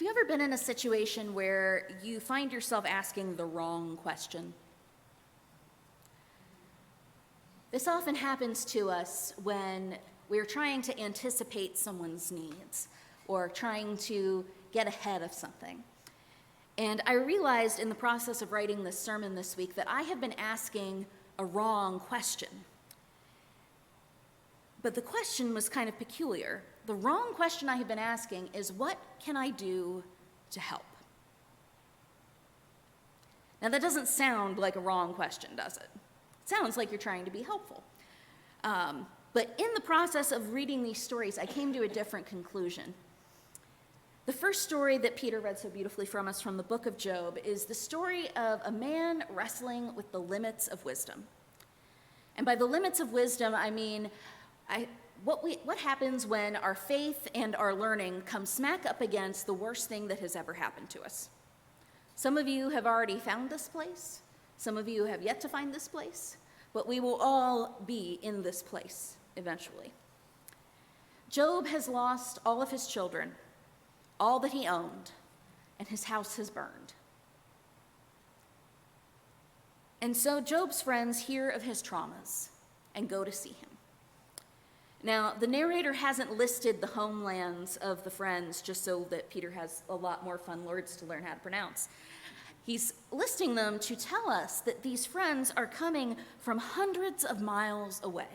Have you ever been in a situation where you find yourself asking the wrong question? This often happens to us when we're trying to anticipate someone's needs or trying to get ahead of something. And I realized in the process of writing this sermon this week that I have been asking a wrong question. But the question was kind of peculiar. The wrong question I have been asking is, what can I do to help? Now that doesn't sound like a wrong question, does it? It sounds like you're trying to be helpful. But in the process of reading these stories, I came to a different conclusion. The first story that Peter read so beautifully from us from the book of Job is the story of a man wrestling with the limits of wisdom. And by the limits of wisdom, I mean what happens when our faith and our learning come smack up against the worst thing that has ever happened to us. Some of you have already found this place. Some of you have yet to find this place. But we will all be in this place eventually. Job has lost all of his children, all that he owned, and his house has burned. And so Job's friends hear of his traumas and go to see him. Now, the narrator hasn't listed the homelands of the friends just so that Peter has a lot more fun words to learn how to pronounce. He's listing them to tell us that these friends are coming from hundreds of miles away.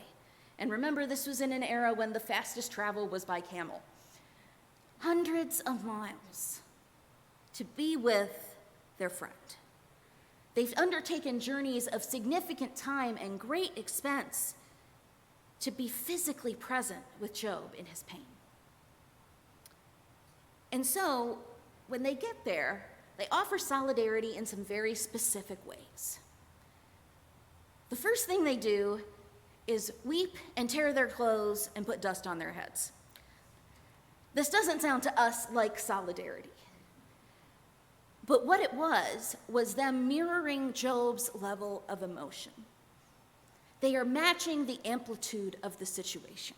And remember, this was in an era when the fastest travel was by camel. Hundreds of miles to be with their friend. They've undertaken journeys of significant time and great expense to be physically present with Job in his pain. And so, when they get there, they offer solidarity in some very specific ways. The first thing they do is weep and tear their clothes and put dust on their heads. This doesn't sound to us like solidarity. But what it was them mirroring Job's level of emotion. They are matching the amplitude of the situation.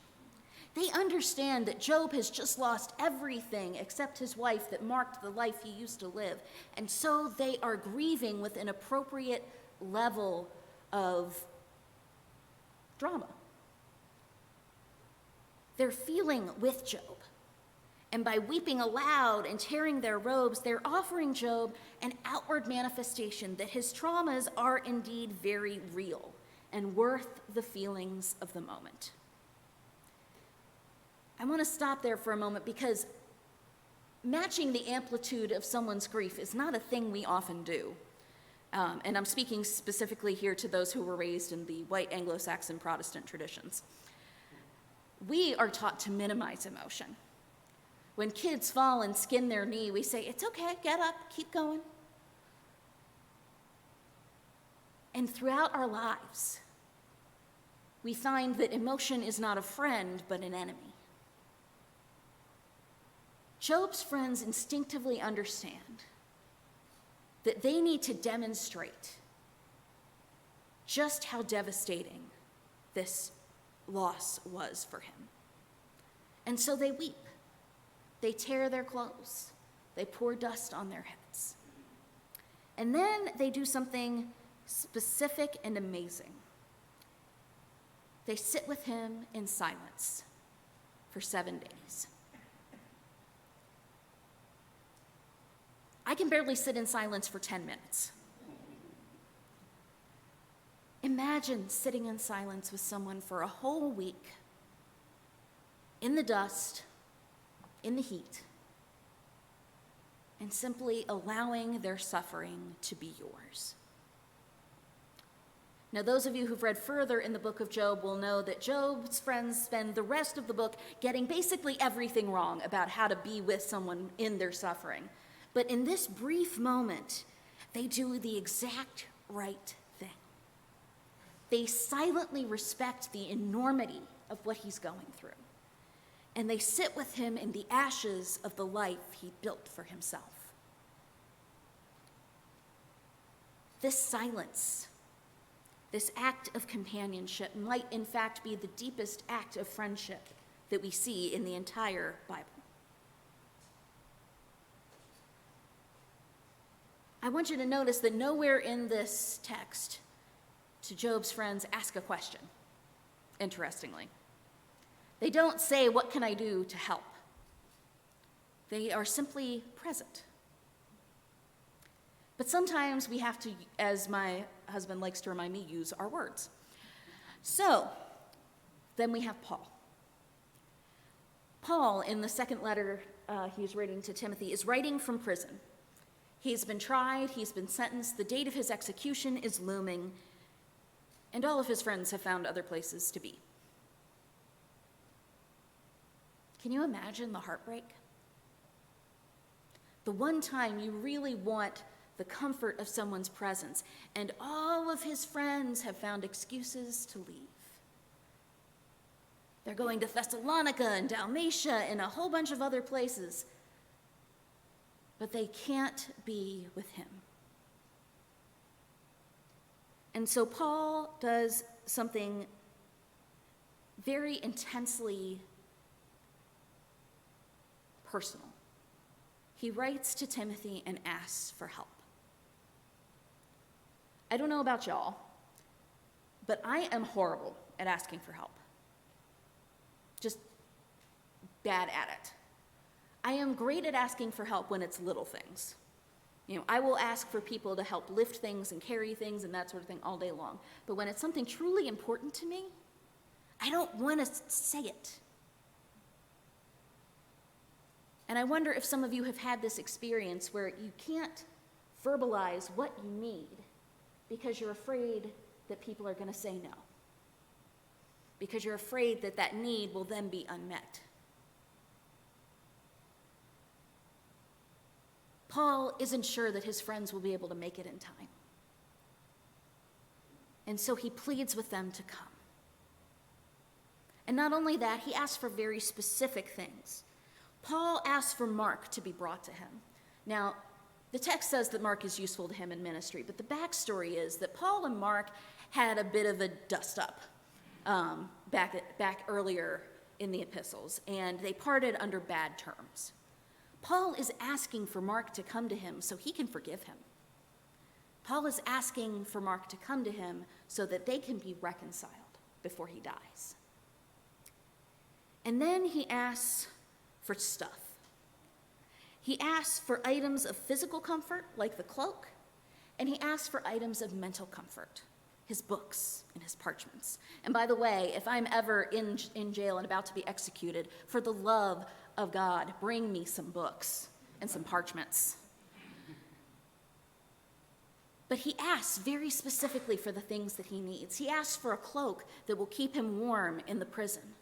They understand that Job has just lost everything except his wife that marked the life he used to live. And so they are grieving with an appropriate level of drama. They're feeling with Job. And by weeping aloud and tearing their robes, they're offering Job an outward manifestation that his traumas are indeed very real and worth the feelings of the moment. I want to stop there for a moment because matching the amplitude of someone's grief is not a thing we often do. And I'm speaking specifically here to those who were raised in the white Anglo-Saxon Protestant traditions. We are taught to minimize emotion. When kids fall and skin their knee, we say, "It's okay, get up, keep going." And throughout our lives, we find that emotion is not a friend, but an enemy. Job's friends instinctively understand that they need to demonstrate just how devastating this loss was for him. And so they weep. They tear their clothes. They pour dust on their heads. And then they do something specific and amazing. They sit with him in silence for 7 days. I can barely sit in silence for 10 minutes. Imagine sitting in silence with someone for a whole week, in the dust, in the heat, and simply allowing their suffering to be yours. Now, those of you who've read further in the book of Job will know that Job's friends spend the rest of the book getting basically everything wrong about how to be with someone in their suffering. But in this brief moment, they do the exact right thing. They silently respect the enormity of what he's going through. And they sit with him in the ashes of the life he built for himself. This silence, this act of companionship might in fact be the deepest act of friendship that we see in the entire Bible. I want you to notice that nowhere in this text to Job's friends ask a question, interestingly. They don't say, "What can I do to help?" They are simply present. But sometimes we have to, as my husband likes to remind me, use our words. So, then we have Paul. Paul, in the second letter he's writing to Timothy, is writing from prison. He's been tried, he's been sentenced, the date of his execution is looming, and all of his friends have found other places to be. Can you imagine the heartbreak? The one time you really want the comfort of someone's presence, and all of his friends have found excuses to leave. They're going to Thessalonica and Dalmatia and a whole bunch of other places, but they can't be with him. And so Paul does something very intensely personal. He writes to Timothy and asks for help. I don't know about y'all, but I am horrible at asking for help. Just bad at it. I am great at asking for help when it's little things. I will ask for people to help lift things and carry things and that sort of thing all day long. But when it's something truly important to me, I don't want to say it. And I wonder if some of you have had this experience where you can't verbalize what you need because you're afraid that people are going to say no. Because you're afraid that that need will then be unmet. Paul isn't sure that his friends will be able to make it in time. And so he pleads with them to come. And not only that, he asks for very specific things. Paul asks for Mark to be brought to him. Now, the text says that Mark is useful to him in ministry, but the backstory is that Paul and Mark had a bit of a dust-up back earlier in the epistles, and they parted under bad terms. Paul is asking for Mark to come to him so he can forgive him. Paul is asking for Mark to come to him so that they can be reconciled before he dies. And then he asks for stuff. He asks for items of physical comfort, like the cloak, and he asks for items of mental comfort, his books and his parchments. And by the way, if I'm ever in jail and about to be executed, for the love of God, bring me some books and some parchments. But he asks very specifically for the things that he needs. He asks for a cloak that will keep him warm in the prison.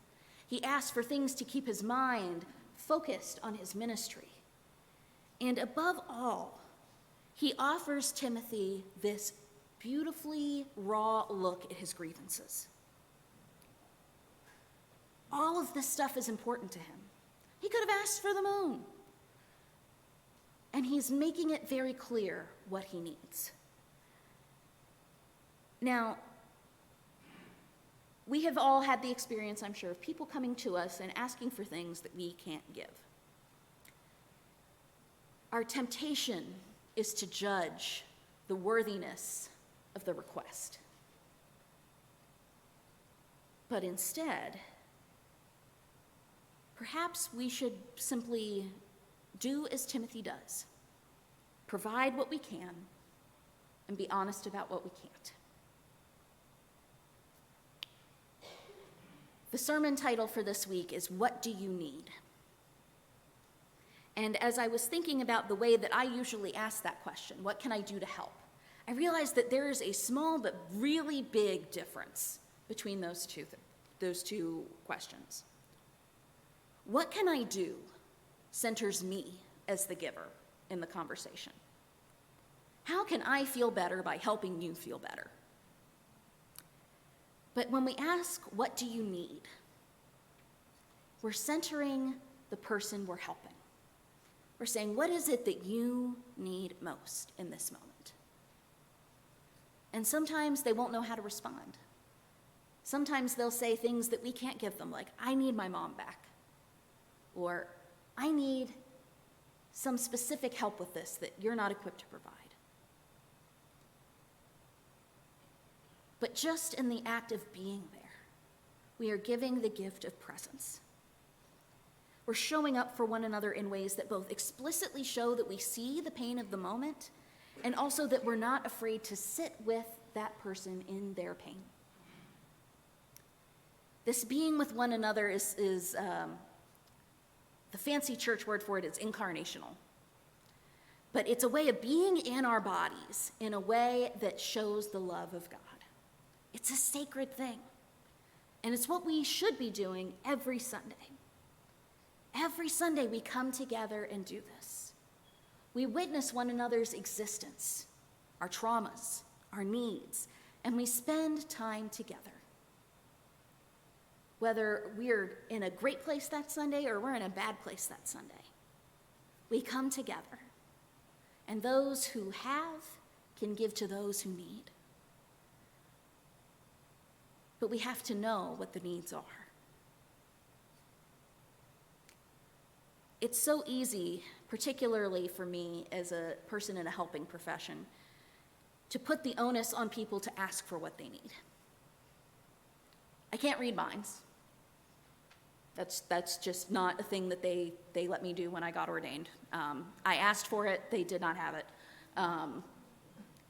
He asks for things to keep his mind focused on his ministry. And above all, he offers Timothy this beautifully raw look at his grievances. All of this stuff is important to him. He could have asked for the moon. And he's making it very clear what he needs. Now, we have all had the experience, I'm sure, of people coming to us and asking for things that we can't give. Our temptation is to judge the worthiness of the request. But instead, perhaps we should simply do as Timothy does, provide what we can, and be honest about what we can't. The sermon title for this week is, "What Do You Need?" And as I was thinking about the way that I usually ask that question, what can I do to help? I realized that there is a small but really big difference between those two questions. What can I do centers me as the giver in the conversation. How can I feel better by helping you feel better? But when we ask, what do you need? We're centering the person we're helping. We're saying, what is it that you need most in this moment? And sometimes they won't know how to respond. Sometimes they'll say things that we can't give them, like, I need my mom back. Or, I need some specific help with this that you're not equipped to provide. but just in the act of being there, we are giving the gift of presence. We're showing up for one another in ways that both explicitly show that we see the pain of the moment and also that we're not afraid to sit with that person in their pain. This being with one another is the fancy church word for it is incarnational. But it's a way of being in our bodies in a way that shows the love of God. It's a sacred thing. And it's what we should be doing every Sunday. Every Sunday we come together and do this. We witness one another's existence, our traumas, our needs, and we spend time together. Whether we're in a great place that Sunday or we're in a bad place that Sunday, we come together. And those who have can give to those who need. But we have to know what the needs are. It's so easy, particularly for me as a person in a helping profession, to put the onus on people to ask for what they need. I can't read minds. That's just not a thing that they let me do when I got ordained. I asked for it, they did not have it.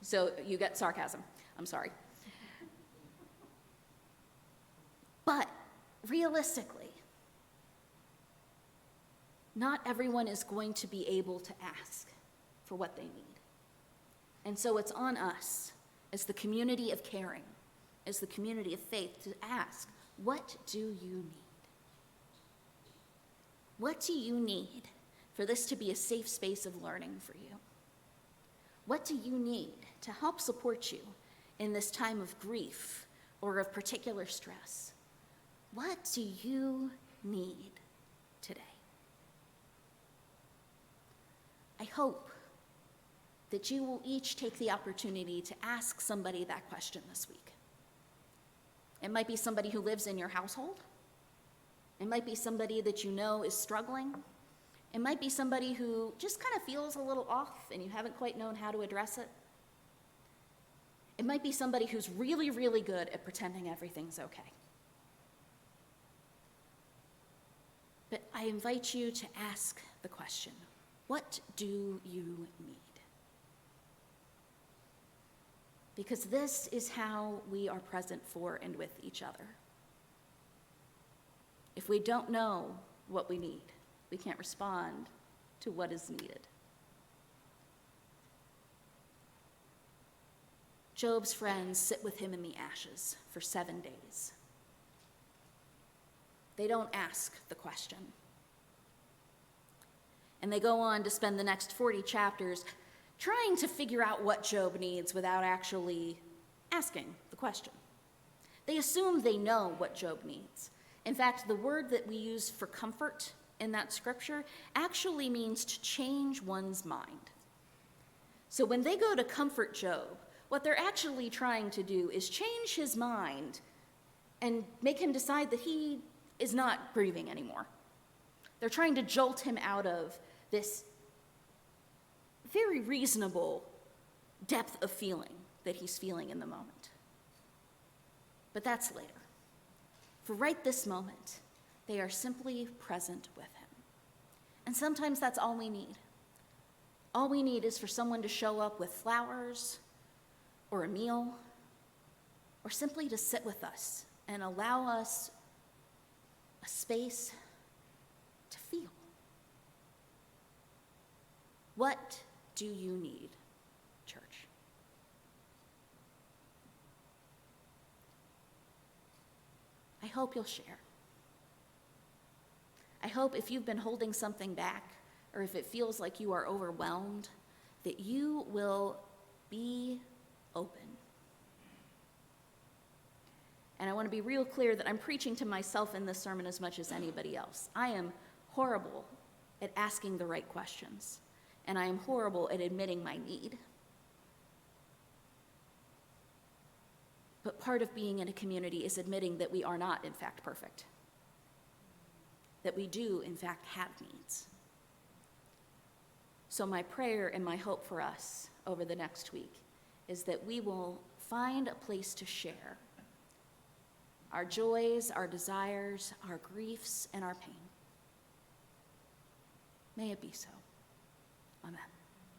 So you get sarcasm, I'm sorry. But realistically, not everyone is going to be able to ask for what they need. And so it's on us as the community of caring, as the community of faith, to ask, what do you need? What do you need for this to be a safe space of learning for you? What do you need to help support you in this time of grief or of particular stress? What do you need today? I hope that you will each take the opportunity to ask somebody that question this week. It might be somebody who lives in your household. It might be somebody that you know is struggling. It might be somebody who just kind of feels a little off and you haven't quite known how to address it. It might be somebody who's really, really good at pretending everything's okay. But I invite you to ask the question, what do you need? Because this is how we are present for and with each other. If we don't know what we need, we can't respond to what is needed. Job's friends sit with him in the ashes for 7 days. They don't ask the question. And they go on to spend the next 40 chapters trying to figure out what Job needs without actually asking the question. They assume they know what Job needs. In fact, the word that we use for comfort in that scripture actually means to change one's mind. So when they go to comfort Job, what they're actually trying to do is change his mind and make him decide that he is not grieving anymore. They're trying to jolt him out of this very reasonable depth of feeling that he's feeling in the moment. But that's later. For right this moment, they are simply present with him. And sometimes that's all we need. All we need is for someone to show up with flowers or a meal, or simply to sit with us and allow us a space to feel. What do you need, church? I hope you'll share. I hope if you've been holding something back, or if it feels like you are overwhelmed, that you will be open. And I want to be real clear that I'm preaching to myself in this sermon as much as anybody else. I am horrible at asking the right questions, and I am horrible at admitting my need. But part of being in a community is admitting that we are not, in fact, perfect. That we do, in fact, have needs. So my prayer and my hope for us over the next week is that we will find a place to share our joys, our desires, our griefs, and our pain. May it be so. Amen.